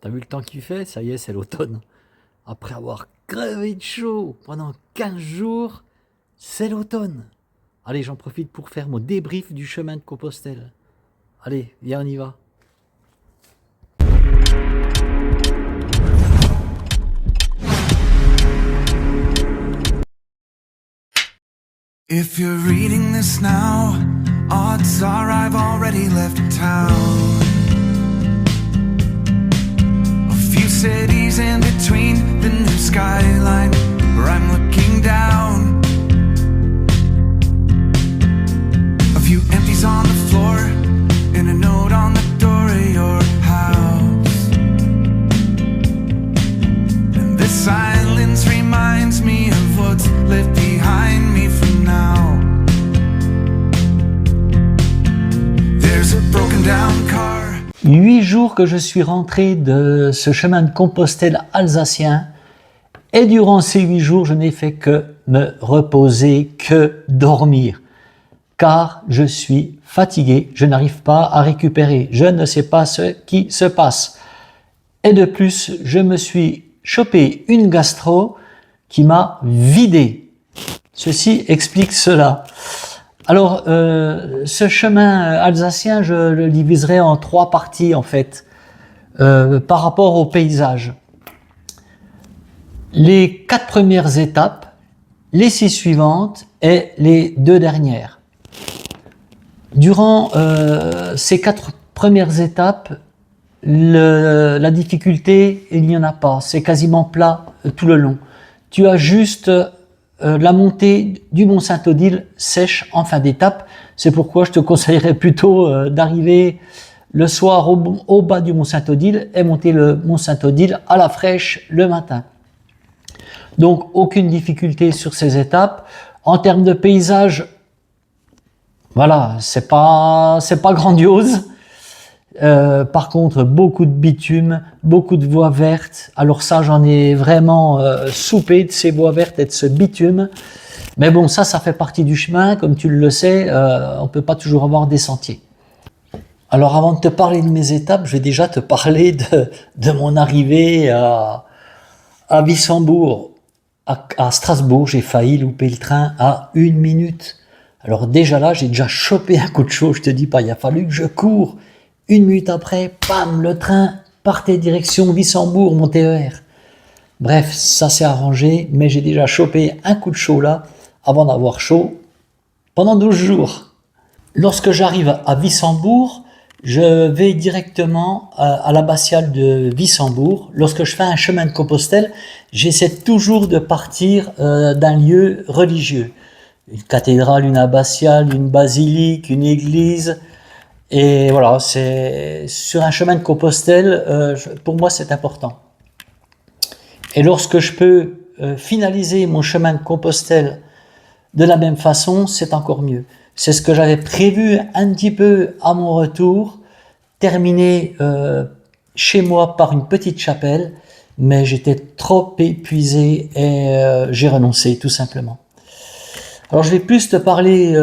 T'as vu le temps qu'il fait? Ça y est, c'est l'automne. Après avoir crevé de chaud pendant 15 jours, c'est l'automne. Allez, j'en profite pour faire mon débrief du chemin de Compostelle. Allez, viens, on y va. If you're reading this now, odds are I've already left town. A few cities in between the new skyline where I'm looking down. A few empties on the floor and a note on the door of your house. And this silence reminds me of what's left behind me from now. There's a broken down car. 8 jours que je suis rentré de ce chemin de Compostelle alsacien. Et durant ces 8 jours, je n'ai fait que me reposer, que dormir. Car je suis fatigué, je n'arrive pas à récupérer, je ne sais pas ce qui se passe. Et de plus, je me suis chopé une gastro qui m'a vidé. Ceci explique cela. Alors, ce chemin alsacien, je le diviserai en 3 parties en fait, par rapport au paysage. Les 4 premières étapes, les 6 suivantes et les 2 dernières. Durant ces 4 premières étapes, la difficulté, il n'y en a pas. C'est quasiment plat tout le long. Tu as juste la montée du Mont Saint-Odile sèche en fin d'étape. C'est pourquoi je te conseillerais plutôt d'arriver le soir au bas du Mont Saint-Odile et monter le Mont Saint-Odile à la fraîche le matin. Donc aucune difficulté sur ces étapes. En termes de paysage, voilà, c'est pas grandiose. Par contre, beaucoup de bitume, beaucoup de voies vertes. Alors ça, j'en ai vraiment soupé de ces voies vertes et de ce bitume. Mais bon, ça fait partie du chemin. Comme tu le sais, on peut pas toujours avoir des sentiers. Alors avant de te parler de mes étapes, je vais déjà te parler de mon arrivée à Wissembourg. À Strasbourg, j'ai failli louper le train à 1 minute. Alors déjà là, j'ai déjà chopé un coup de chaud, je te dis pas, il a fallu que je cours. 1 minute après, bam, le train partait direction Wissembourg, mon TER. Bref, ça s'est arrangé, mais j'ai déjà chopé un coup de chaud là, avant d'avoir chaud pendant 12 jours. Lorsque j'arrive à Wissembourg, je vais directement à l'abbatiale de Wissembourg. Lorsque je fais un chemin de Compostelle, j'essaie toujours de partir d'un lieu religieux. Une cathédrale, une abbatiale, une basilique, une église. Et voilà, c'est sur un chemin de Compostelle, pour moi c'est important. Et lorsque je peux finaliser mon chemin de Compostelle de la même façon, c'est encore mieux. C'est ce que j'avais prévu un petit peu à mon retour, terminer chez moi par une petite chapelle, mais j'étais trop épuisé et j'ai renoncé tout simplement. Alors je vais plus te parler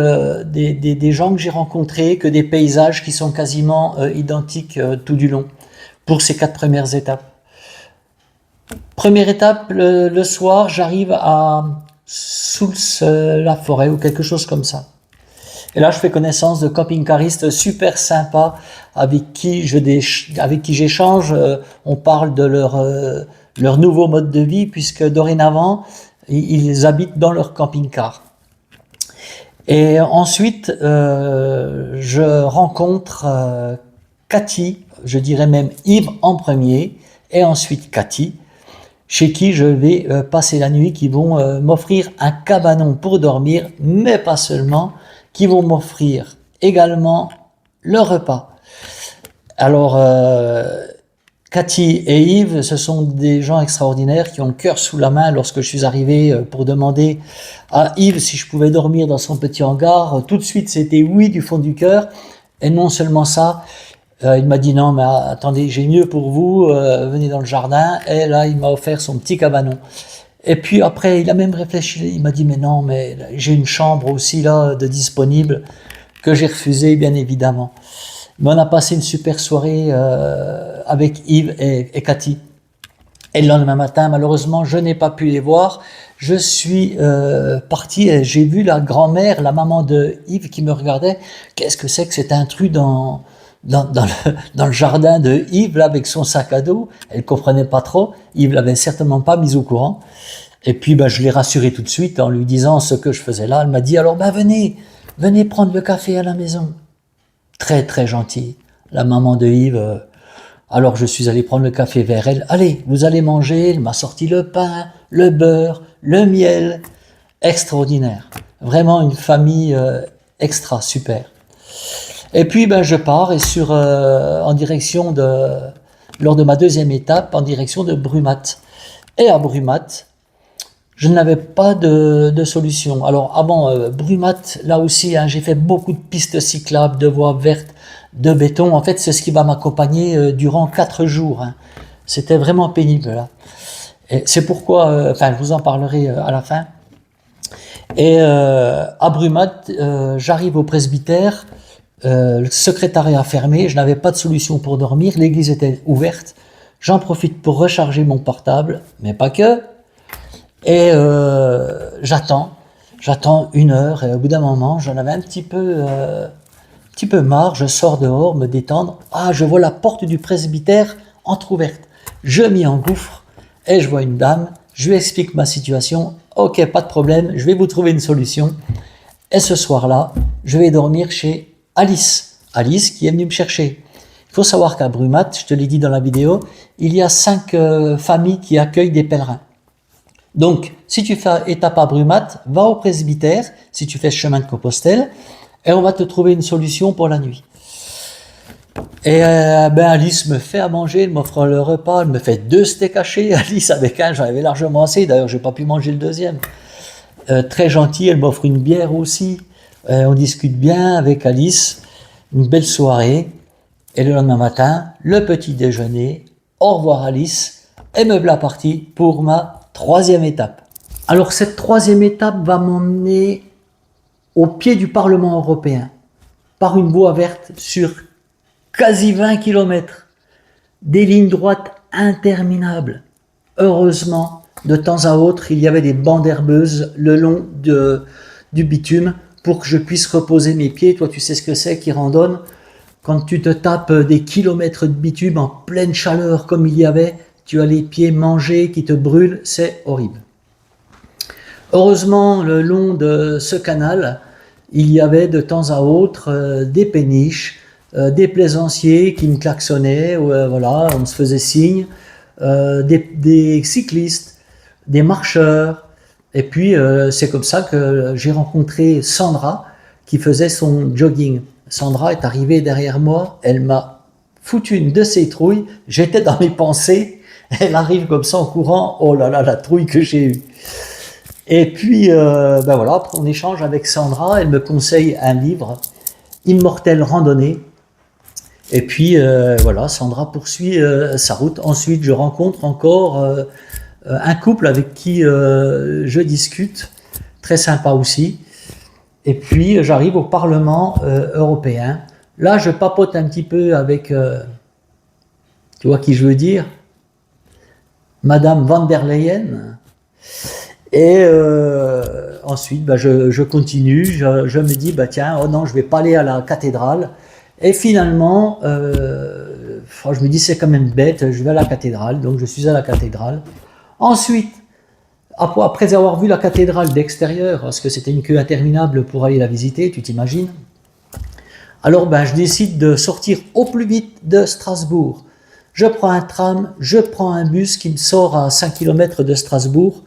des gens que j'ai rencontrés que des paysages qui sont quasiment identiques tout du long pour ces 4 premières étapes. Première étape, le soir, j'arrive à Souls-la-Forêt ou quelque chose comme ça. Et là, je fais connaissance de camping-caristes super sympas avec qui j'échange. On parle de leur nouveau mode de vie puisque dorénavant, ils habitent dans leur camping-car. Et ensuite, je rencontre Cathy, je dirais même Yves en premier, et ensuite Cathy, chez qui je vais passer la nuit, qui vont m'offrir un cabanon pour dormir, mais pas seulement, qui vont m'offrir également le repas. Alors, Cathy et Yves, ce sont des gens extraordinaires qui ont le cœur sous la main. Lorsque je suis arrivé pour demander à Yves si je pouvais dormir dans son petit hangar, tout de suite c'était oui du fond du cœur. Et non seulement ça, il m'a dit non mais attendez, j'ai mieux pour vous, venez dans le jardin. Et là il m'a offert son petit cabanon. Et puis après il a même réfléchi, il m'a dit mais non, mais j'ai une chambre aussi là de disponible que j'ai refusé bien évidemment. Mais on a passé une super soirée avec Yves et Cathy. Et le lendemain matin, malheureusement, je n'ai pas pu les voir. Je suis parti et j'ai vu la grand-mère, la maman de Yves qui me regardait. Qu'est-ce que c'est que cet intrus dans le jardin de Yves, là, avec son sac à dos? Elle comprenait pas trop. Yves l'avait certainement pas mis au courant. Et puis, je l'ai rassurée tout de suite en lui disant ce que je faisais là. Elle m'a dit, alors, venez prendre le café à la maison. Très, très gentille. La maman de Yves. Alors je suis allé prendre le café vers elle. Allez, vous allez manger. Elle m'a sorti le pain, le beurre, le miel. Extraordinaire. Vraiment une famille extra, super. Et puis je pars et lors de ma deuxième étape, en direction de Brumath. Et à Brumath, je n'avais pas de solution. Alors avant Brumath, là aussi, j'ai fait beaucoup de pistes cyclables, de voies vertes, de béton. En fait, c'est ce qui va m'accompagner durant 4 jours. C'était vraiment pénible là. Et c'est pourquoi, je vous en parlerai à la fin. Et à Brumath, j'arrive au presbytère, le secrétariat fermé, je n'avais pas de solution pour dormir, l'église était ouverte. J'en profite pour recharger mon portable, mais pas que. Et j'attends 1 heure, et au bout d'un moment, j'en avais un petit peu marre, je sors dehors, me détendre. Je vois la porte du presbytère entrouverte. Je m'y engouffre et je vois une dame, je lui explique ma situation. Ok, pas de problème, je vais vous trouver une solution. Et ce soir-là, je vais dormir chez Alice. Alice qui est venue me chercher. Il faut savoir qu'à Brumath, je te l'ai dit dans la vidéo, il y a 5 familles qui accueillent des pèlerins. Donc, si tu fais étape à Brumath, va au presbytère, si tu fais ce chemin de Compostelle, et on va te trouver une solution pour la nuit. Et Alice me fait à manger, elle m'offre le repas, elle me fait 2 steaks hachés. Alice avec un, j'en avais largement assez, d'ailleurs j'ai pas pu manger le deuxième. Très gentille, elle m'offre une bière aussi. On discute bien avec Alice, une belle soirée. Et le lendemain matin, le petit déjeuner, au revoir Alice, et me voilà parti pour ma 3e étape. Alors cette 3e étape va m'emmener au pied du Parlement européen, par une voie verte sur quasi 20 km, des lignes droites interminables. Heureusement, de temps à autre, il y avait des bandes herbeuses le long du bitume pour que je puisse reposer mes pieds. Toi, tu sais ce que c'est qui randonne. Quand tu te tapes des kilomètres de bitume en pleine chaleur comme il y avait, tu as les pieds mangés qui te brûlent, c'est horrible. Heureusement, le long de ce canal, il y avait de temps à autre des péniches, des plaisanciers qui me klaxonnaient, voilà, on se faisait signe, des cyclistes, des marcheurs. Et puis, c'est comme ça que j'ai rencontré Sandra qui faisait son jogging. Sandra est arrivée derrière moi, elle m'a foutu une de ses trouilles, j'étais dans mes pensées, elle arrive comme ça en courant, oh là là, la trouille que j'ai eue. Et puis, voilà, après on échange avec Sandra, elle me conseille un livre, Immortelle randonnée. Et puis, voilà, Sandra poursuit sa route. Ensuite, je rencontre encore un couple avec qui je discute, très sympa aussi. Et puis, j'arrive au Parlement européen. Là, je papote un petit peu avec, tu vois qui je veux dire, Madame van der Leyen. Et ensuite, je continue, je me dis, tiens, oh non, je vais pas aller à la cathédrale. Et finalement, je me dis, c'est quand même bête, je vais à la cathédrale, donc je suis à la cathédrale. Ensuite, après avoir vu la cathédrale d'extérieur, parce que c'était une queue interminable pour aller la visiter, tu t'imagines, alors je décide de sortir au plus vite de Strasbourg. Je prends un tram, je prends un bus qui me sort à 5 km de Strasbourg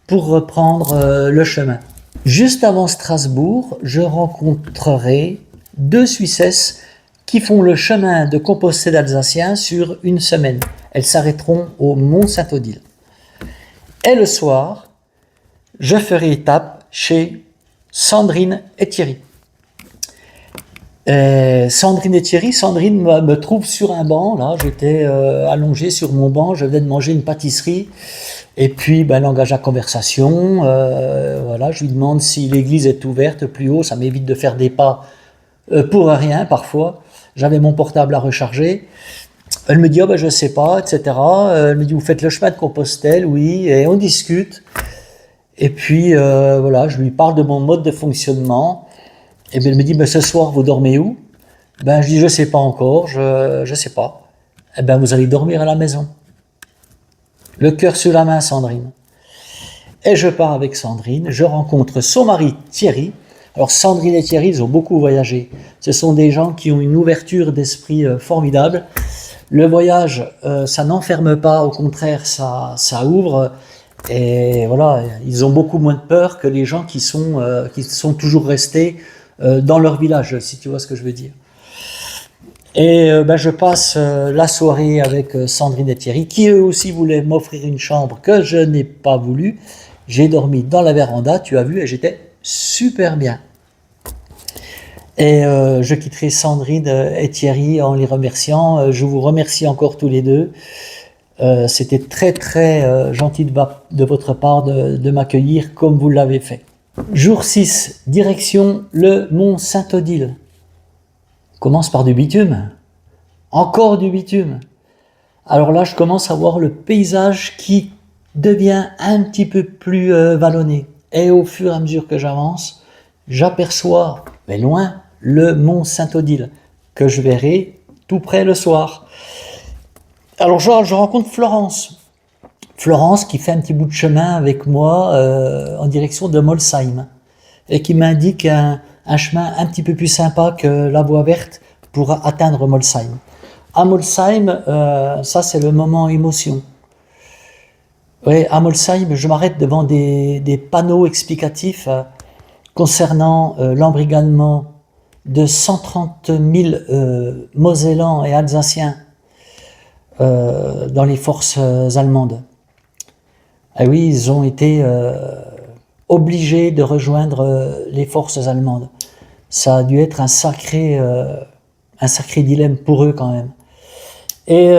pour reprendre le chemin. Juste avant Strasbourg, je rencontrerai 2 Suissesses qui font le chemin de Compostelle alsacien sur 1 semaine. Elles s'arrêteront au Mont Saint-Odile. Et le soir, je ferai étape chez Sandrine et Thierry. Sandrine me trouve sur un banc, là, j'étais allongé sur mon banc, je venais de manger une pâtisserie, et puis elle engage la conversation, voilà, je lui demande si l'église est ouverte plus haut, ça m'évite de faire des pas pour rien parfois. j'avais mon portable à recharger. Elle me dit, oh ben, je sais pas, etc. Elle me dit, vous faites le chemin de Compostelle, oui, et on discute. Et puis, voilà, je lui parle de mon mode de fonctionnement. Et bien, elle me dit, ben, ce soir, vous dormez où? Ben, je dis, je sais pas encore, je sais pas. Eh ben, vous allez dormir à la maison. Le cœur sur la main, Sandrine. Et je pars avec Sandrine, je rencontre son mari Thierry. Alors Sandrine et Thierry, ils ont beaucoup voyagé. Ce sont des gens qui ont une ouverture d'esprit formidable. Le voyage, ça n'enferme pas, au contraire, ça ouvre. Et voilà, ils ont beaucoup moins de peur que les gens qui sont toujours restés dans leur village, si tu vois ce que je veux dire. Et ben, je passe la soirée avec Sandrine et Thierry, qui eux aussi voulaient m'offrir une chambre que je n'ai pas voulu. J'ai dormi dans la véranda, tu as vu, et j'étais super bien. Et je quitterai Sandrine et Thierry en les remerciant. Je vous remercie encore tous les deux. C'était très très gentil de votre part de m'accueillir comme vous l'avez fait. Jour 6, direction le mont Saint-Odile. Commence par du bitume. Encore du bitume. Alors là, je commence à voir le paysage qui devient un petit peu plus vallonné. Et au fur et à mesure que j'avance, j'aperçois, mais loin, le mont Saint-Odile, que je verrai tout près le soir. Alors je rencontre Florence. Florence qui fait un petit bout de chemin avec moi en direction de Molsheim et qui m'indique un chemin un petit peu plus sympa que la voie verte pour atteindre Molsheim. À Molsheim, ça c'est le moment émotion. Oui, à Molsheim, je m'arrête devant des panneaux explicatifs concernant l'embrigadement de 130 000 Mosellans et Alsaciens dans les forces allemandes. Ah oui, ils ont été obligés de rejoindre les forces allemandes. Ça a dû être un sacré dilemme pour eux quand même. Et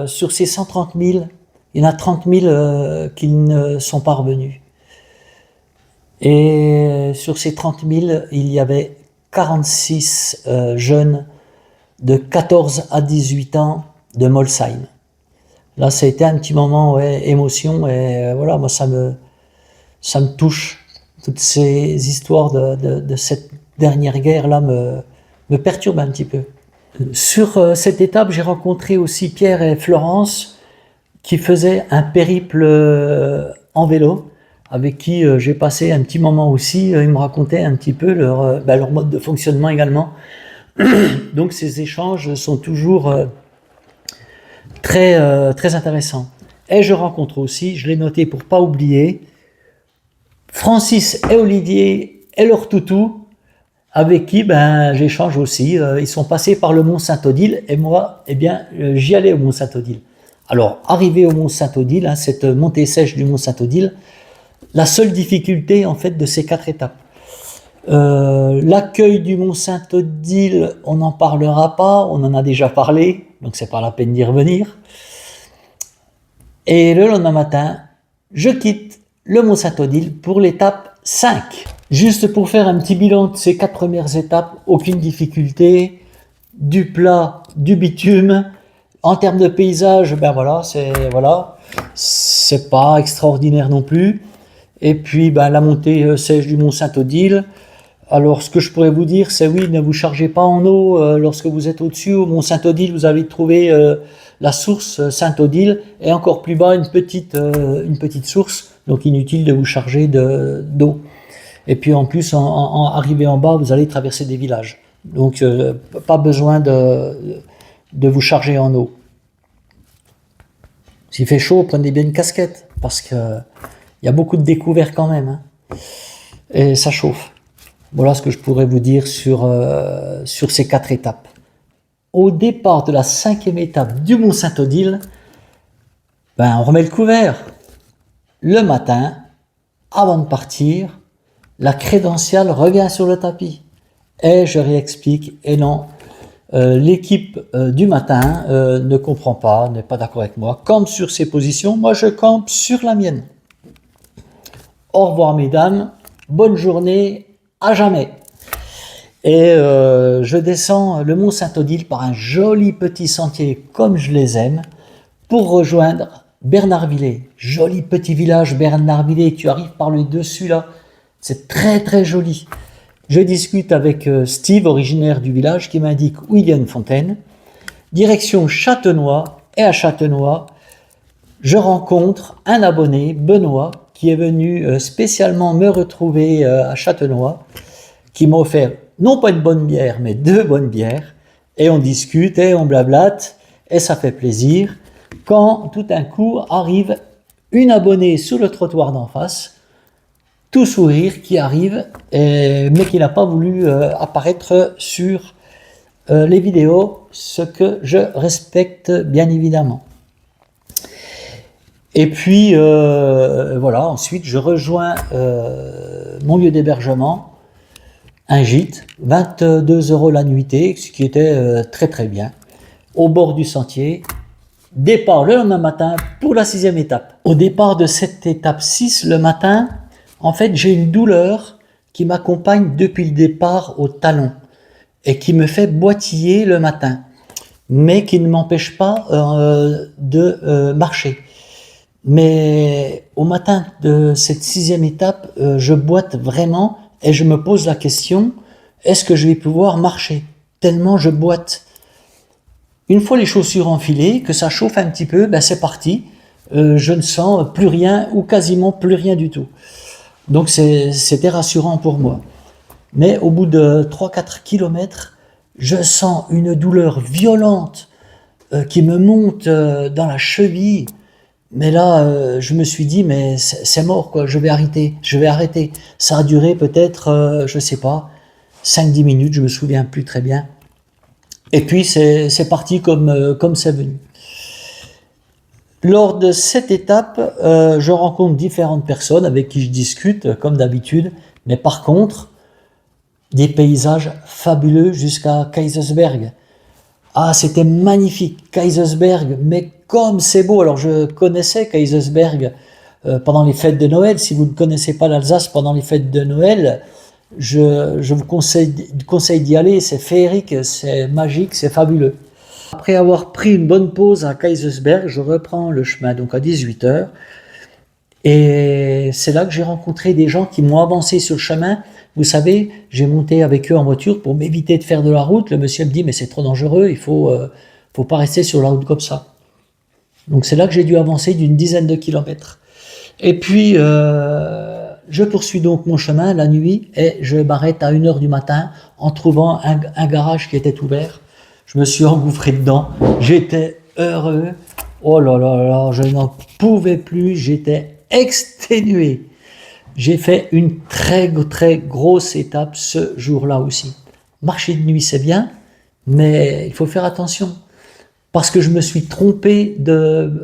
sur ces 130 000, il y en a 30 000 qui ne sont pas revenus. Et sur ces 30 000, il y avait 46 jeunes de 14 à 18 ans de Molsheim. Là, ça a été un petit moment, ouais, émotion, et voilà, moi, ça me touche. Toutes ces histoires de cette dernière guerre-là me perturbent un petit peu. Sur cette étape, j'ai rencontré aussi Pierre et Florence, qui faisaient un périple en vélo, avec qui j'ai passé un petit moment aussi. Ils me racontaient un petit peu leur mode de fonctionnement également. Donc ces échanges sont toujours très intéressants. Et je rencontre aussi, je l'ai noté pour pas oublier, Francis et Olivier et leur toutou, avec qui j'échange aussi. Ils sont passés par le mont Saint-Odile et moi, j'y allais au mont Saint-Odile. Alors, arrivé au mont Saint-Odile, cette montée sèche du mont Saint-Odile, la seule difficulté en fait de ces 4 étapes. L'accueil du mont Saint-Odile, on n'en parlera pas, on en a déjà parlé, donc c'est pas la peine d'y revenir. Et le lendemain matin, je quitte le mont Saint-Odile pour l'étape 5. Juste pour faire un petit bilan de ces 4 premières étapes, aucune difficulté, du plat, du bitume. En termes de paysage, c'est pas extraordinaire non plus. Et puis la montée sèche du mont Saint-Odile. Alors ce que je pourrais vous dire, c'est oui, ne vous chargez pas en eau lorsque vous êtes au-dessus. Au mont Saint-Odile, vous allez trouver la source Saint-Odile et encore plus bas une petite source, donc inutile de vous charger d'eau. Et puis en plus, arrivé en bas, vous allez traverser des villages. Donc pas besoin de vous charger en eau. S'il fait chaud, prenez bien une casquette, parce que il y a beaucoup de découvertes quand même, hein. Et ça chauffe. Voilà ce que je pourrais vous dire sur ces 4 étapes. Au départ de la 5e étape du mont Saint-Odile, on remet le couvert. Le matin, avant de partir, la crédentiale revient sur le tapis. Et je réexplique, et non, l'équipe du matin ne comprend pas, n'est pas d'accord avec moi, campe sur ses positions, moi je campe sur la mienne. Au revoir mesdames, bonne journée, à jamais. Et je descends le mont Saint-Odile par un joli petit sentier comme je les aime pour rejoindre Bernardvillers. Joli petit village Bernardvillers, tu arrives par le dessus là, c'est très très joli. Je discute avec Steve, originaire du village, qui m'indique où il y a une fontaine. Direction Châtenois, et à Châtenois, je rencontre un abonné, Benoît, qui est venu spécialement me retrouver à Châtenois, qui m'a offert non pas une bonne bière, mais 2 bonnes bières, et on discute, et on blablate, et ça fait plaisir, quand tout d'un coup arrive une abonnée sous le trottoir d'en face, tout sourire, qui arrive, mais qui n'a pas voulu apparaître sur les vidéos, ce que je respecte bien évidemment. Et puis voilà, ensuite je rejoins mon lieu d'hébergement, un gîte, 22 € la nuitée, ce qui était très très bien, au bord du sentier. Départ le lendemain matin pour la 6e étape. Au départ de cette étape 6, le matin, en fait j'ai une douleur qui m'accompagne depuis le départ au talon et qui me fait boitiller le matin, mais qui ne m'empêche pas de marcher. Mais au matin de cette 6e étape, je boite vraiment et je me pose la question, est-ce que je vais pouvoir marcher? Tellement je boite. Une fois les chaussures enfilées, que ça chauffe un petit peu, ben c'est parti. Je ne sens plus rien ou quasiment plus rien du tout. Donc c'était rassurant pour moi. Mais au bout de 3-4 kilomètres, je sens une douleur violente qui me monte dans la cheville. Mais là, je me suis dit, mais c'est mort, quoi, je vais arrêter. Ça a duré peut-être, je sais pas, 5-10 minutes, je me souviens plus très bien. Et puis c'est parti comme c'est venu. Lors de cette étape, je rencontre différentes personnes avec qui je discute, comme d'habitude, mais par contre, des paysages fabuleux jusqu'à Kaysersberg. Ah, c'était magnifique, Kaysersberg, mais comme c'est beau. Alors je connaissais Kaysersberg pendant les fêtes de Noël. Si vous ne connaissez pas l'Alsace pendant les fêtes de Noël, je vous conseille d'y aller, c'est féerique, c'est magique, c'est fabuleux. Après avoir pris une bonne pause à Kaysersberg, je reprends le chemin donc à 18h. Et c'est là que j'ai rencontré des gens qui m'ont avancé sur le chemin. Vous savez, j'ai monté avec eux en voiture pour m'éviter de faire de la route. Le monsieur me dit, mais c'est trop dangereux, il faut pas rester sur la route comme ça. Donc c'est là que j'ai dû avancer d'une dizaine de kilomètres. Et puis, je poursuis donc mon chemin la nuit et je m'arrête à 1h du matin en trouvant un garage qui était ouvert. Je me suis engouffré dedans, j'étais heureux. Oh là là là, je n'en pouvais plus, j'étais exténué. J'ai fait une très très grosse étape ce jour-là aussi. Marcher de nuit c'est bien, mais il faut faire attention parce que je me suis trompé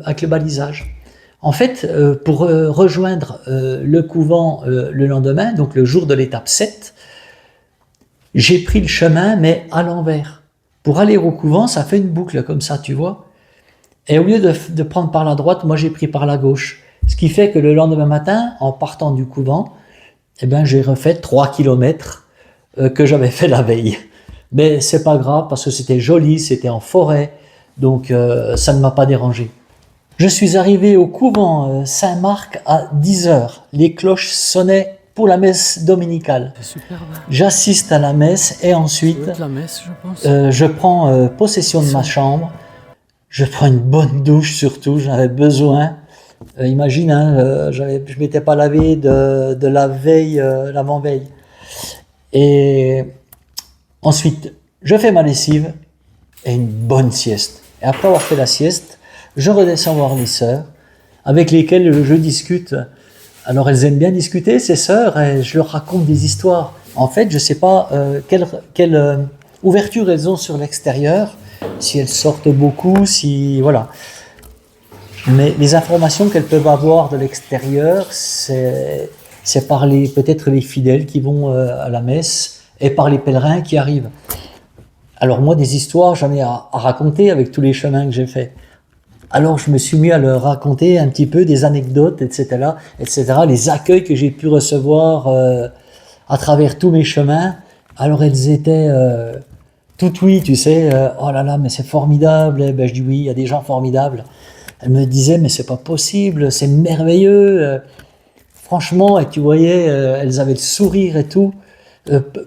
avec le balisage. En fait, pour rejoindre le couvent le lendemain, donc le jour de l'étape 7, j'ai pris le chemin mais à l'envers. Pour aller au couvent, ça fait une boucle comme ça, tu vois. Et au lieu de prendre par la droite, moi j'ai pris par la gauche. Ce qui fait que le lendemain matin, en partant du couvent, eh ben, j'ai refait 3 kilomètres que j'avais fait la veille. Mais c'est pas grave parce que c'était joli, c'était en forêt, donc ça ne m'a pas dérangé. Je suis arrivé au couvent Saint-Marc à 10h. Les cloches sonnaient pour la messe dominicale. Superbe. J'assiste à la messe et ensuite La messe, je pense. je prends possession de ma chambre. Je prends une bonne douche surtout, j'en avais besoin. Imagine, hein, je m'étais pas lavé de la veille, l'avant-veille. Et ensuite, je fais ma lessive et une bonne sieste. Et après avoir fait la sieste, je redescends voir les sœurs avec lesquelles je discute. Alors elles aiment bien discuter, ces sœurs, et je leur raconte des histoires. En fait, je sais pas quelle ouverture elles ont sur l'extérieur, si elles sortent beaucoup, si voilà. Mais les informations qu'elles peuvent avoir de l'extérieur, c'est par peut-être les fidèles qui vont à la messe et par les pèlerins qui arrivent. Alors moi, des histoires, j'en ai à raconter avec tous les chemins que j'ai faits. Alors je me suis mis à leur raconter un petit peu des anecdotes, etc., les accueils que j'ai pu recevoir à travers tous mes chemins. Alors elles étaient toutes oui, tu sais, oh là là, mais c'est formidable. Eh ben, je dis oui, il y a des gens formidables. Elles me disaient, mais c'est pas possible, c'est merveilleux. Franchement, et tu voyais, elles avaient le sourire et tout.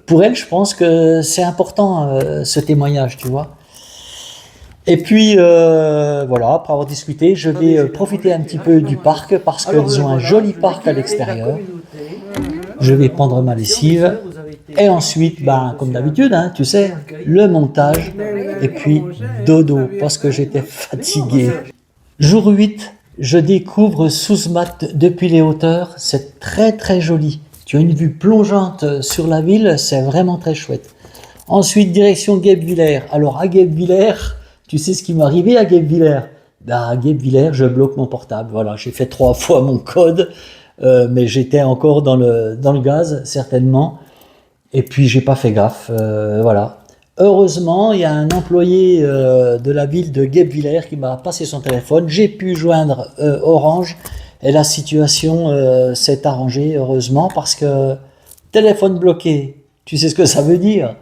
Pour elles, je pense que c'est important ce témoignage, tu vois. Et puis voilà, après avoir discuté, je vais profiter un petit peu du parc parce qu'elles ont un joli parc à l'extérieur. Je vais prendre ma lessive et ensuite, ben, comme d'habitude, hein, tu sais, le montage et puis dodo parce que j'étais fatigué. Jour 8, je découvre Sousmat depuis les hauteurs, c'est très très joli. Tu as une vue plongeante sur la ville, c'est vraiment très chouette. Ensuite, direction Guebwiller. Alors à Guebwiller, tu sais ce qui m'est arrivé à Guebwiller? Ben, à Guebwiller, je bloque mon portable. Voilà, j'ai fait 3 fois mon code, mais j'étais encore dans le gaz, certainement. Et puis j'ai pas fait gaffe, voilà. Heureusement, il y a un employé de la ville de Guebwiller qui m'a passé son téléphone. J'ai pu joindre Orange et la situation s'est arrangée, heureusement, parce que téléphone bloqué, tu sais ce que ça veut dire?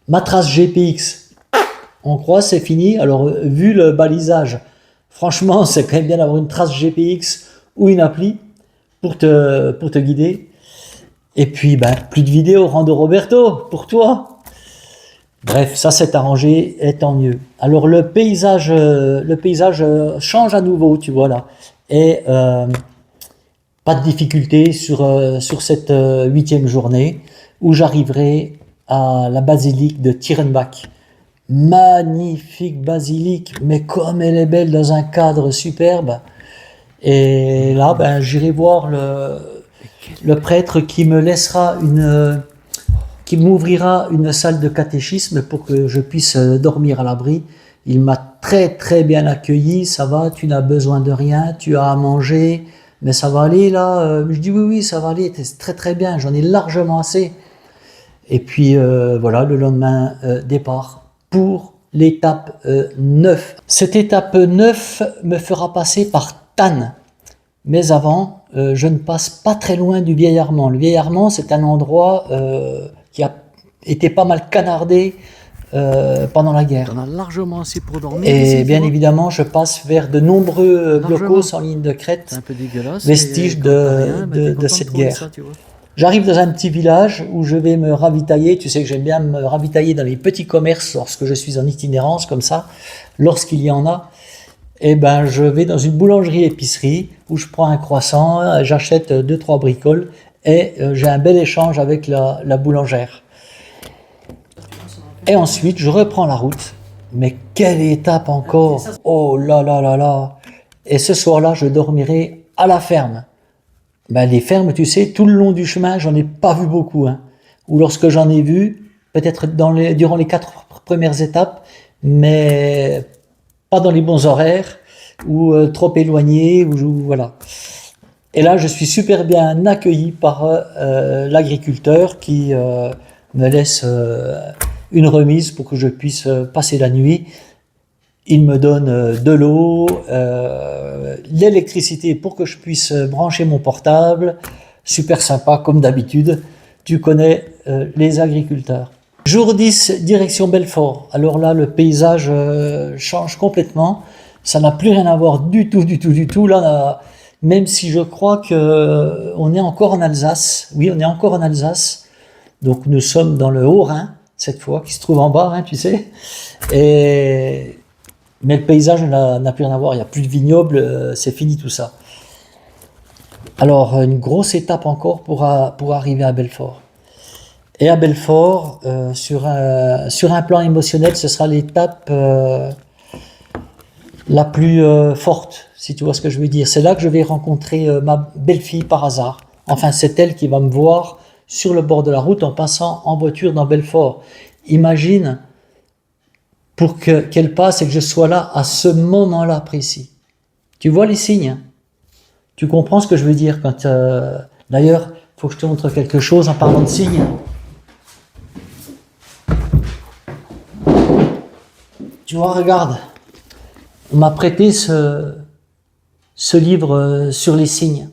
Ma trace GPX, on croit c'est fini. Alors vu le balisage, franchement c'est quand même bien d'avoir une trace GPX ou une appli pour te guider. Et puis ben, plus de vidéos Rando Roberto pour toi. Bref, ça s'est arrangé et tant mieux. Alors le paysage change à nouveau, tu vois là. Et pas de difficulté sur cette 8e journée où j'arriverai à la basilique de Tierenbach. Magnifique basilique, mais comme elle est belle dans un cadre superbe. Et là, ben, j'irai voir le prêtre qui me laissera qui m'ouvrira une salle de catéchisme pour que je puisse dormir à l'abri. Il m'a très très bien accueilli. Ça va, tu n'as besoin de rien, tu as à manger, mais ça va aller là. Je dis oui, oui, ça va aller, c'est très très bien, j'en ai largement assez. Et puis voilà, le lendemain, départ pour l'étape 9. Cette étape 9 me fera passer par Tannes. Mais avant, je ne passe pas très loin du Vieil Armand. Le Vieil Armand, c'est un endroit qui a été pas mal canardé pendant la guerre. On a largement assez pour dormir. Et ici, bien évidemment, je passe vers de nombreux blocos en ligne de crête, c'est un peu dégueulasse. vestiges mais quand t'as rien, ben, t'es de content cette trouver guerre. ça, tu vois. J'arrive dans un petit village où je vais me ravitailler. Tu sais que j'aime bien me ravitailler dans les petits commerces lorsque je suis en itinérance comme ça, lorsqu'il y en a. Et ben, je vais dans une boulangerie-épicerie où je prends un croissant, j'achète 2-3 bricoles et j'ai un bel échange avec la boulangère. Et ensuite, je reprends la route. Mais quelle étape encore! Oh là là là là! Et ce soir-là, je dormirai à la ferme. Ben, les fermes, tu sais, tout le long du chemin, j'en ai pas vu beaucoup. Hein. Ou lorsque j'en ai vu, peut-être durant les 4 premières étapes, mais pas dans les bons horaires, ou trop éloigné, ou voilà. Et là, je suis super bien accueilli par l'agriculteur qui me laisse une remise pour que je puisse passer la nuit. Il me donne de l'eau, l'électricité pour que je puisse brancher mon portable. Super sympa, comme d'habitude. Tu connais les agriculteurs. Jour 10, direction Belfort. Alors là, le paysage change complètement. Ça n'a plus rien à voir du tout, du tout, du tout. Là, même si je crois que on est encore en Alsace. Oui, on est encore en Alsace. Donc nous sommes dans le Haut-Rhin, cette fois, qui se trouve en bas, hein, tu sais. Mais le paysage n'a plus rien à voir. Il n'y a plus de vignobles, c'est fini tout ça. Alors, une grosse étape encore pour arriver à Belfort. Et à Belfort, sur un plan émotionnel, ce sera l'étape la plus forte, si tu vois ce que je veux dire. C'est là que je vais rencontrer ma belle-fille par hasard. Enfin, c'est elle qui va me voir sur le bord de la route en passant en voiture dans Belfort. Imagine pour qu'elle passe et que je sois là à ce moment-là précis. Tu vois les signes? Tu comprends ce que je veux dire quand... D'ailleurs, il faut que je te montre quelque chose en parlant de signes. Tu vois, regarde. On m'a prêté ce livre sur les signes.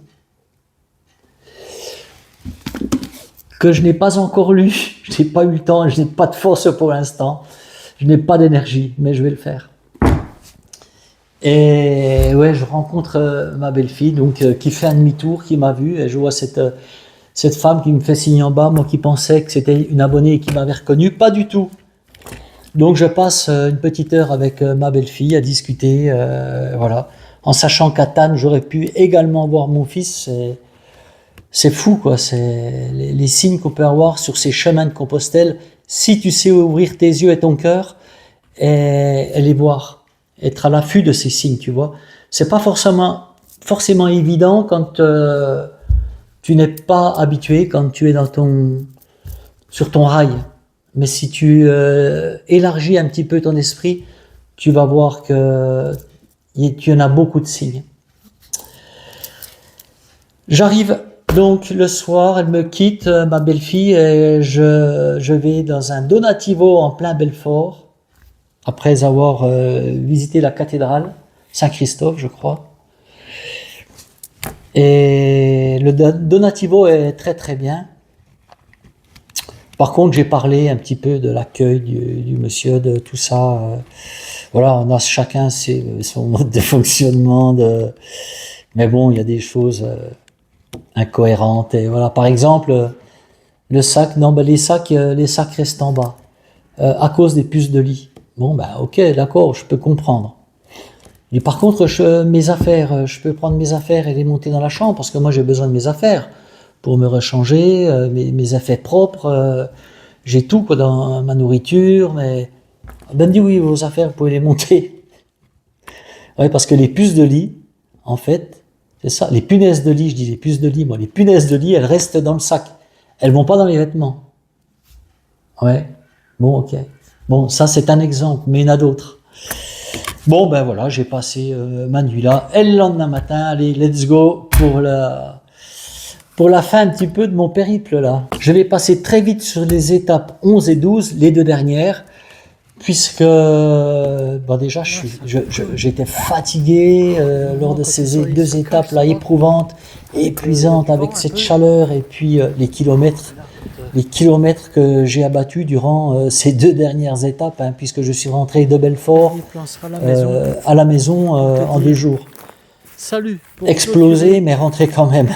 que je n'ai pas encore lu. Je n'ai pas eu le temps, je n'ai pas de force pour l'instant. Je n'ai pas d'énergie, mais je vais le faire. Et ouais, je rencontre ma belle-fille, donc qui fait un demi-tour, qui m'a vu, et je vois cette femme qui me fait signe en bas, moi qui pensais que c'était une abonnée et qui m'avait reconnu, pas du tout. Donc je passe une petite heure avec ma belle-fille à discuter, voilà, en sachant qu'à Thann, j'aurais pu également voir mon fils. C'est fou, quoi, c'est les signes qu'on peut avoir sur ces chemins de Compostelle, si tu sais ouvrir tes yeux et ton cœur et les voir. Être à l'affût de ces signes, tu vois. C'est pas forcément évident quand tu n'es pas habitué, quand tu es sur ton rail. Mais si tu élargis un petit peu ton esprit, tu vas voir que tu en as beaucoup de signes. J'arrive donc le soir, elle me quitte, ma belle-fille, et je vais dans un donativo en plein Belfort, après avoir visité la cathédrale Saint-Christophe, je crois. Et le donativo est très très bien. Par contre, j'ai parlé un petit peu de l'accueil du monsieur, de tout ça. Voilà, on a chacun son mode de fonctionnement. Mais bon, il y a des choses incohérentes. Et voilà, par exemple, le sac, non, ben les sacs restent en bas à cause des puces de lit. Bon, ben ok, d'accord, je peux comprendre. Et par contre, mes affaires, je peux prendre mes affaires et les monter dans la chambre parce que moi j'ai besoin de mes affaires pour me rechanger, mes affaires propres, j'ai tout quoi, dans ma nourriture, mais ben me dit oui, vos affaires, vous pouvez les monter. Ouais, parce que les puces de lit, en fait, c'est ça, les punaises de lit, je dis les puces de lit, moi, les punaises de lit, elles restent dans le sac, elles vont pas dans les vêtements. Ouais, bon, ok. Bon, ça c'est un exemple, mais il y en a d'autres. Bon, ben voilà, j'ai passé ma nuit là. Et le lendemain matin, allez, let's go pour la fin un petit peu de mon périple là. Je vais passer très vite sur les étapes 11 et 12, les deux dernières, puisque bon, déjà j'étais fatigué lors de ces deux étapes là éprouvantes, épuisantes avec cette chaleur et puis les kilomètres que j'ai abattus durant ces deux dernières étapes, hein, puisque je suis rentré de Belfort à la maison en 2 jours. Salut. Explosé, mais rentré quand même.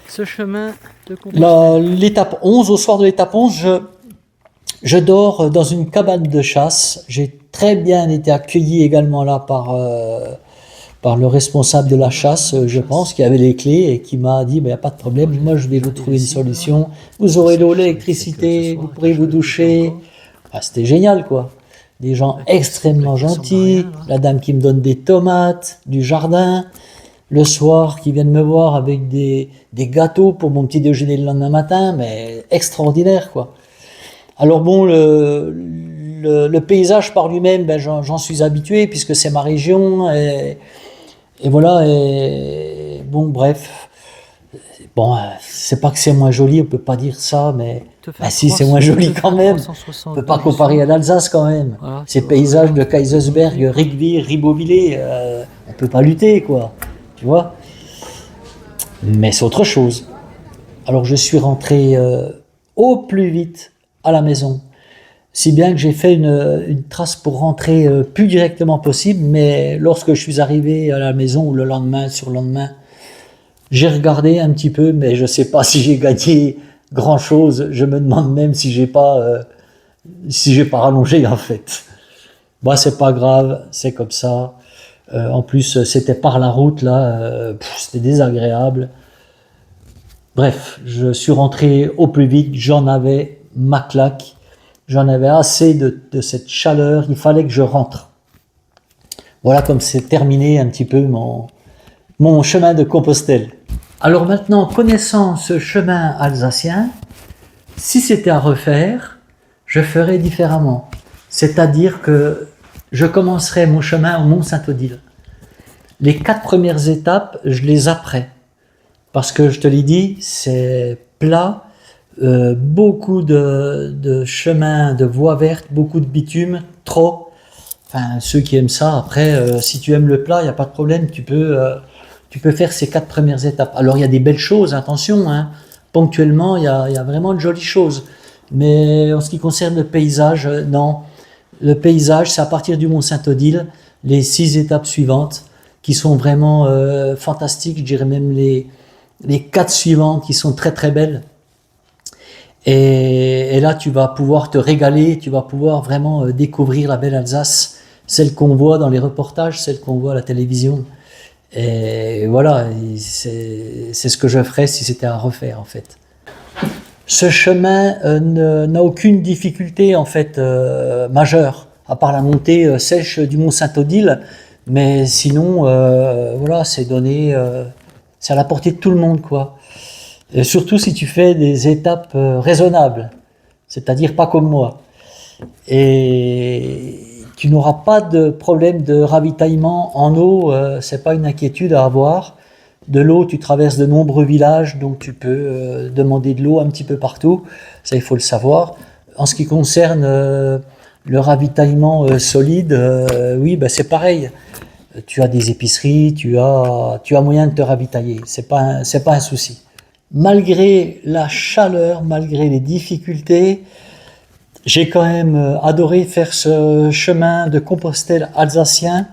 Ce chemin de Compostelle. L'étape 11, au soir de l'étape 11, je dors dans une cabane de chasse. J'ai très bien été accueilli également là par le responsable de la chasse, je pense, qui avait les clés et qui m'a dit, il n'y a pas de problème, moi je vais vous trouver une solution. Vous aurez l'eau, l'électricité, vous pourrez vous doucher. Ah, c'était génial, quoi. Des gens extrêmement gentils, la dame qui me donne des tomates, du jardin, le soir qui viennent me voir avec des gâteaux pour mon petit déjeuner le lendemain matin, mais extraordinaire, quoi. Alors bon, le paysage par lui-même, ben, j'en suis habitué puisque c'est ma région et voilà, et bon, bref. Bon, c'est pas que c'est moins joli, on peut pas dire ça, mais si, c'est moins joli quand même. On peut pas comparer à l'Alsace quand même. Voilà, Ces paysages de Kaisersberg, Riquewihr, Ribeauvillé, on peut pas lutter, quoi. Tu vois? Mais c'est autre chose. Alors je suis rentré au plus vite à la maison. Si bien que j'ai fait une trace pour rentrer plus directement possible, mais lorsque je suis arrivé à la maison, ou le lendemain, sur le lendemain, j'ai regardé un petit peu, mais je sais pas si j'ai gagné grand chose. Je me demande même si j'ai pas rallongé en fait. Bah c'est pas grave, c'est comme ça. En plus, c'était par la route là, c'était désagréable. Bref, je suis rentré au plus vite, j'en avais ma claque. J'en avais assez de cette chaleur, il fallait que je rentre. Voilà comme c'est terminé un petit peu mon chemin de Compostelle. Alors maintenant, connaissant ce chemin alsacien, si c'était à refaire, je ferais différemment. C'est-à-dire que je commencerai mon chemin au Mont-Saint-Odile. Les 4 premières étapes, je les apprends. Parce que je te l'ai dit, c'est plat, beaucoup de chemins, de voies vertes, beaucoup de bitume, trop. Enfin, ceux qui aiment ça, après, si tu aimes le plat, il n'y a pas de problème, tu peux faire ces 4 premières étapes. Alors, il y a des belles choses, attention, hein. ponctuellement, il y a vraiment de jolies choses. Mais en ce qui concerne le paysage, non. Le paysage, c'est à partir du Mont Saint-Odile, les 6 étapes suivantes, qui sont vraiment fantastiques. Je dirais même les 4 suivantes qui sont très très belles. Et là, tu vas pouvoir te régaler, tu vas pouvoir vraiment découvrir la belle Alsace, celle qu'on voit dans les reportages, celle qu'on voit à la télévision. Et voilà, c'est ce que je ferais si c'était à refaire en fait. Ce chemin n'a aucune difficulté en fait majeure, à part la montée sèche du Mont Saint-Odile, mais sinon, voilà, c'est donné, c'est à la portée de tout le monde quoi. Et surtout si tu fais des étapes raisonnables, c'est-à-dire pas comme moi. Et tu n'auras pas de problème de ravitaillement en eau, c'est pas une inquiétude à avoir. De l'eau, tu traverses de nombreux villages, donc tu peux demander de l'eau un petit peu partout, ça il faut le savoir. En ce qui concerne le ravitaillement solide, oui, ben c'est pareil. Tu as des épiceries, tu as moyen de te ravitailler, c'est pas un souci. Malgré la chaleur, malgré les difficultés, j'ai quand même adoré faire ce chemin de Compostelle alsacien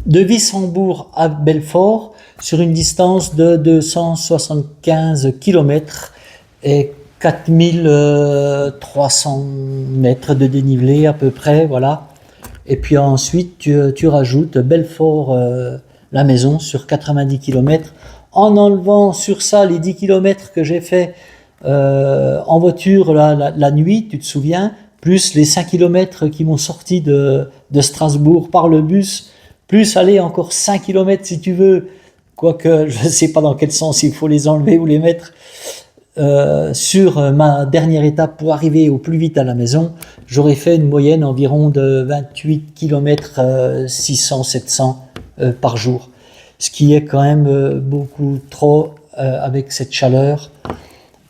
de Wissembourg à Belfort sur une distance de 275 km et 4300 mètres de dénivelé à peu près, voilà. Et puis ensuite, tu rajoutes Belfort, la maison, sur 90 km, en enlevant sur ça les 10 km que j'ai fait en voiture la nuit, tu te souviens, plus les 5 km qui m'ont sorti de Strasbourg par le bus, plus aller encore 5 km si tu veux, quoique je ne sais pas dans quel sens il faut les enlever ou les mettre, sur ma dernière étape pour arriver au plus vite à la maison, j'aurais fait une moyenne environ de 28 km 600-700 par jour. Ce qui est quand même beaucoup trop avec cette chaleur.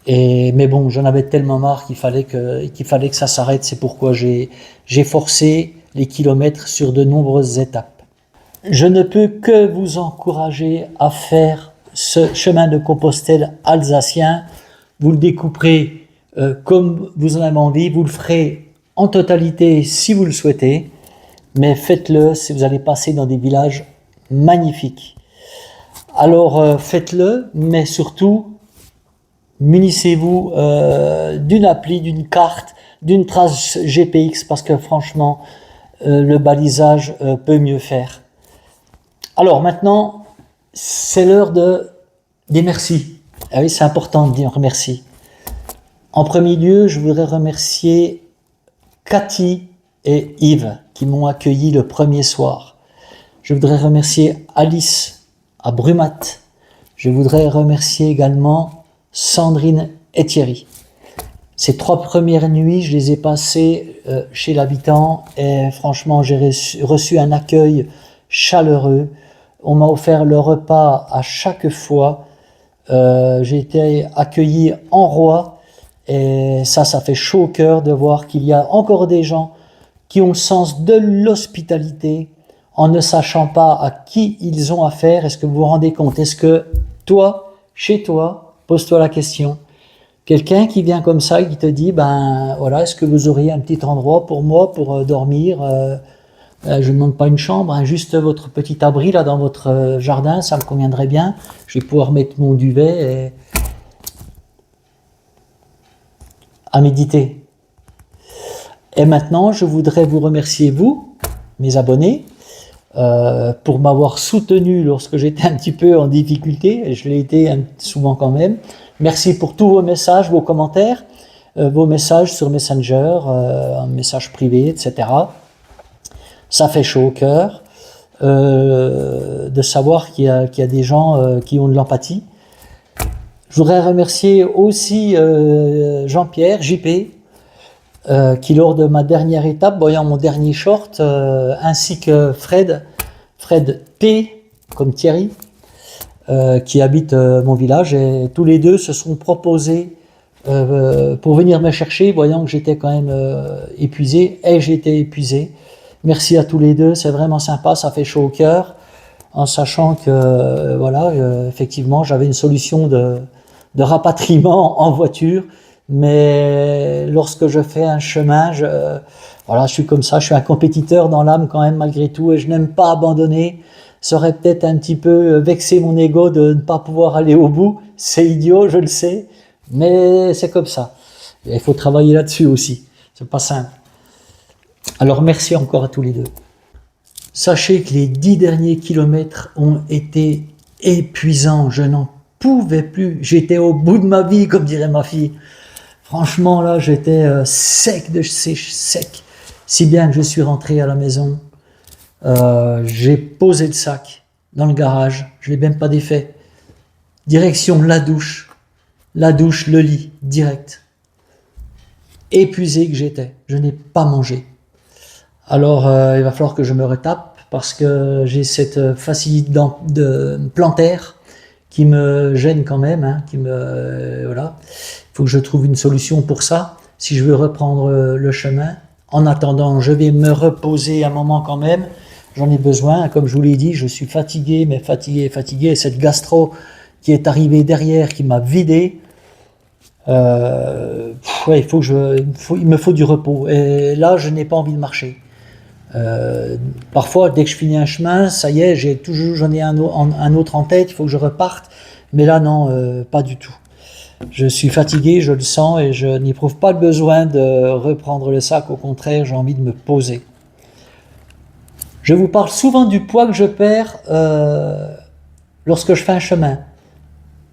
Mais bon, j'en avais tellement marre qu'il fallait que ça s'arrête. C'est pourquoi j'ai forcé les kilomètres sur de nombreuses étapes. Je ne peux que vous encourager à faire ce chemin de Compostelle alsacien. Vous le découperez comme vous en avez envie. Vous le ferez en totalité si vous le souhaitez. Mais faites-le si vous allez passer dans des villages magnifiques. Alors faites-le, mais surtout munissez-vous d'une appli, d'une carte, d'une trace GPX, parce que franchement, le balisage peut mieux faire. Alors maintenant, c'est l'heure des merci. Ah oui, c'est important de dire merci. En premier lieu, je voudrais remercier Cathy et Yves qui m'ont accueilli le premier soir. Je voudrais remercier Alice à Brumat. Je voudrais remercier également Sandrine et Thierry. Ces 3 premières nuits, je les ai passées chez l'habitant et franchement, j'ai reçu un accueil chaleureux. On m'a offert le repas à chaque fois. J'ai été accueilli en roi et ça fait chaud au cœur de voir qu'il y a encore des gens qui ont le sens de l'hospitalité en ne sachant pas à qui ils ont affaire. Est-ce que vous vous rendez compte? Est-ce que toi, chez toi, pose-toi la question. Quelqu'un qui vient comme ça et qui te dit, ben voilà, est-ce que vous auriez un petit endroit pour moi, pour dormir je ne demande pas une chambre, hein, juste votre petit abri là dans votre jardin, ça me conviendrait bien. Je vais pouvoir mettre mon duvet et à méditer. Et maintenant, je voudrais vous remercier, vous, mes abonnés, pour m'avoir soutenu lorsque j'étais un petit peu en difficulté, et je l'ai été souvent quand même. Merci pour tous vos messages, vos commentaires, vos messages sur Messenger, un message privé, etc. Ça fait chaud au cœur de savoir qu'il y a des gens qui ont de l'empathie. Je voudrais remercier aussi Jean-Pierre, JP, qui lors de ma dernière étape, voyant mon dernier short, ainsi que Fred P, comme Thierry, qui habite mon village, et tous les deux se sont proposés pour venir me chercher, voyant que j'étais quand même épuisé, et j'étais épuisé. Merci à tous les deux, c'est vraiment sympa, ça fait chaud au cœur, en sachant que, voilà, effectivement, j'avais une solution de de rapatriement en voiture. Mais lorsque je fais un chemin, voilà, je suis comme ça, je suis un compétiteur dans l'âme quand même malgré tout et je n'aime pas abandonner. Ça aurait peut-être un petit peu vexé mon ego de ne pas pouvoir aller au bout. C'est idiot, je le sais, mais c'est comme ça. Et il faut travailler là-dessus aussi. C'est pas simple. Alors merci encore à tous les deux. Sachez que les 10 derniers kilomètres ont été épuisants. Je n'en pouvais plus. J'étais au bout de ma vie, comme dirait ma fille. Franchement, là, j'étais sec de sec. Si bien que je suis rentré à la maison. J'ai posé le sac dans le garage. Je l'ai même pas défait. Direction la douche. La douche, le lit, direct. Épuisé que j'étais. Je n'ai pas mangé. Alors, il va falloir que je me retape parce que j'ai cette facilité de plantaire qui me gêne quand même, hein, voilà. Il faut que je trouve une solution pour ça, si je veux reprendre le chemin. En attendant, je vais me reposer un moment quand même. J'en ai besoin, comme je vous l'ai dit, je suis fatigué, mais fatigué. Et cette gastro qui est arrivée derrière, qui m'a vidé, ouais, il me faut du repos. Et là, je n'ai pas envie de marcher. Parfois, dès que je finis un chemin, ça y est, j'en ai un autre en tête, il faut que je reparte. Mais là, non, pas du tout. Je suis fatigué, je le sens et je n'éprouve pas le besoin de reprendre le sac. Au contraire, j'ai envie de me poser. Je vous parle souvent du poids que je perds lorsque je fais un chemin.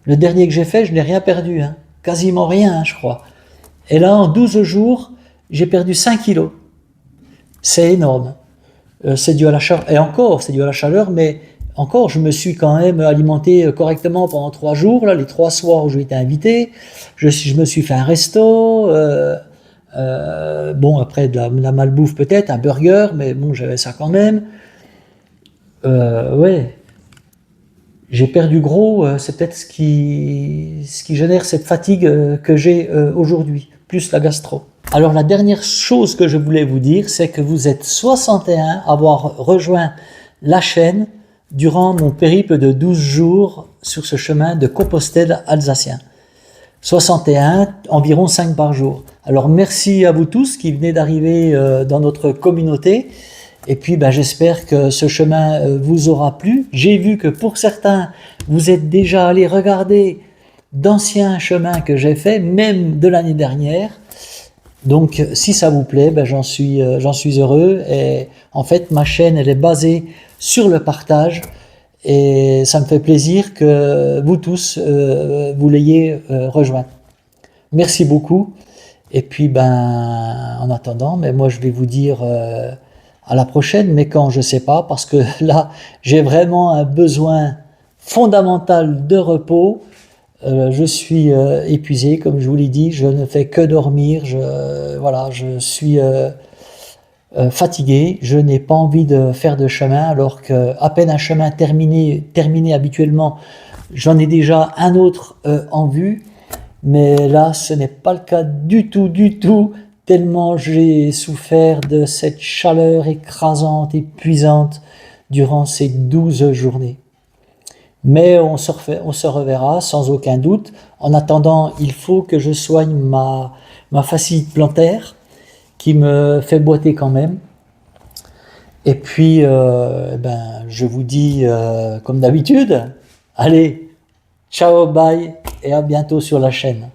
Le dernier que j'ai fait, je n'ai rien perdu, hein. Quasiment rien, hein, je crois. Et là, en 12 jours, j'ai perdu 5 kilos. C'est énorme. C'est dû à la chaleur. Et encore, c'est dû à la chaleur, mais encore, je me suis quand même alimenté correctement pendant 3 jours, là, les 3 soirs où j'ai été invité. Je me suis fait un resto. Bon, après, de la malbouffe peut-être, un burger, mais bon, j'avais ça quand même. Ouais. J'ai perdu gros, c'est peut-être ce qui génère cette fatigue que j'ai aujourd'hui, plus la gastro. Alors la dernière chose que je voulais vous dire, c'est que vous êtes 61 à avoir rejoint la chaîne durant mon périple de 12 jours sur ce chemin de Compostelle alsacien. 61, environ 5 par jour. Alors merci à vous tous qui venez d'arriver dans notre communauté. Et puis j'espère que ce chemin vous aura plu. J'ai vu que pour certains, vous êtes déjà allés regarder d'anciens chemins que j'ai faits, même de l'année dernière. Donc si ça vous plaît, j'en suis heureux. Et en fait, ma chaîne, elle est basée sur le partage. Et ça me fait plaisir que vous tous, vous l'ayez rejoint. Merci beaucoup. Et puis, en attendant, mais moi, je vais vous dire à la prochaine, mais quand, je sais pas, parce que là, j'ai vraiment un besoin fondamental de repos. Je suis épuisé, comme je vous l'ai dit, je ne fais que dormir, je suis fatigué, je n'ai pas envie de faire de chemin, alors qu'à peine un chemin terminé habituellement, j'en ai déjà un autre en vue, mais là ce n'est pas le cas du tout, tellement j'ai souffert de cette chaleur écrasante, épuisante durant ces 12 journées. Mais on se reverra sans aucun doute. En attendant, il faut que je soigne ma fasciite plantaire qui me fait boiter quand même. Et puis, je vous dis comme d'habitude, allez, ciao, bye et à bientôt sur la chaîne.